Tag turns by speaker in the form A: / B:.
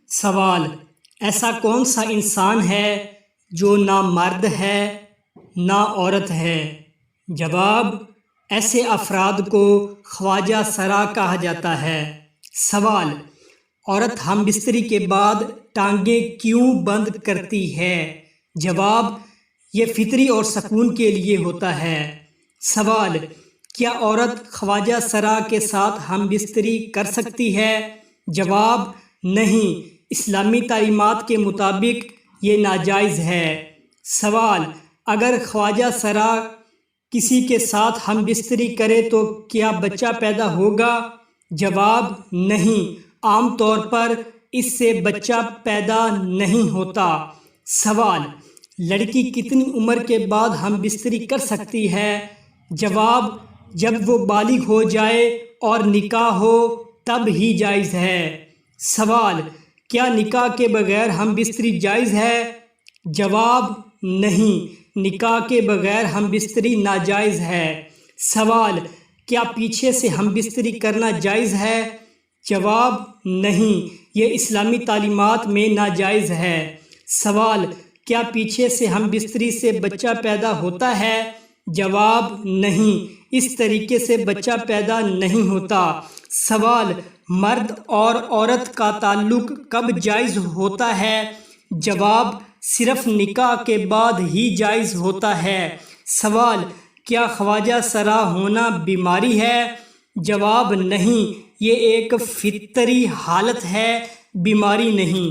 A: سوال: ایسا کون سا انسان ہے جو نہ مرد ہے نہ عورت ہے؟ جواب: ایسے افراد کو خواجہ سرا کہا جاتا ہے۔ سوال: عورت ہم بستری کے بعد ٹانگیں کیوں بند کرتی ہے؟ جواب: یہ فطری اور سکون کے لیے ہوتا ہے۔ سوال: کیا عورت خواجہ سرا کے ساتھ ہم بستری کر سکتی ہے؟ جواب: نہیں، اسلامی تعلیمات کے مطابق یہ ناجائز ہے۔ سوال: اگر خواجہ سرا کسی کے ساتھ ہم بستری کرے تو کیا بچہ پیدا ہوگا؟ جواب: نہیں، عام طور پر اس سے بچہ پیدا نہیں ہوتا۔ سوال: لڑکی کتنی عمر کے بعد ہم بستری کر سکتی ہے؟ جواب: جب وہ بالغ ہو جائے اور نکاح ہو تب ہی جائز ہے۔ سوال: کیا نکاح کے بغیر ہم بستری جائز ہے؟ جواب: نہیں، نکاح کے بغیر ہم بستری ناجائز ہے۔ سوال: کیا پیچھے سے ہم بستری کرنا جائز ہے؟ جواب: نہیں، یہ اسلامی تعلیمات میں ناجائز ہے۔ سوال: کیا پیچھے سے ہم بستری سے بچہ پیدا ہوتا ہے؟ جواب: نہیں، اس طریقے سے بچہ پیدا نہیں ہوتا۔ سوال: مرد اور عورت کا تعلق کب جائز ہوتا ہے؟ جواب: صرف نکاح کے بعد ہی جائز ہوتا ہے۔ سوال: کیا خواجہ سرا ہونا بیماری ہے؟ جواب: نہیں، یہ ایک فطری حالت ہے، بیماری نہیں۔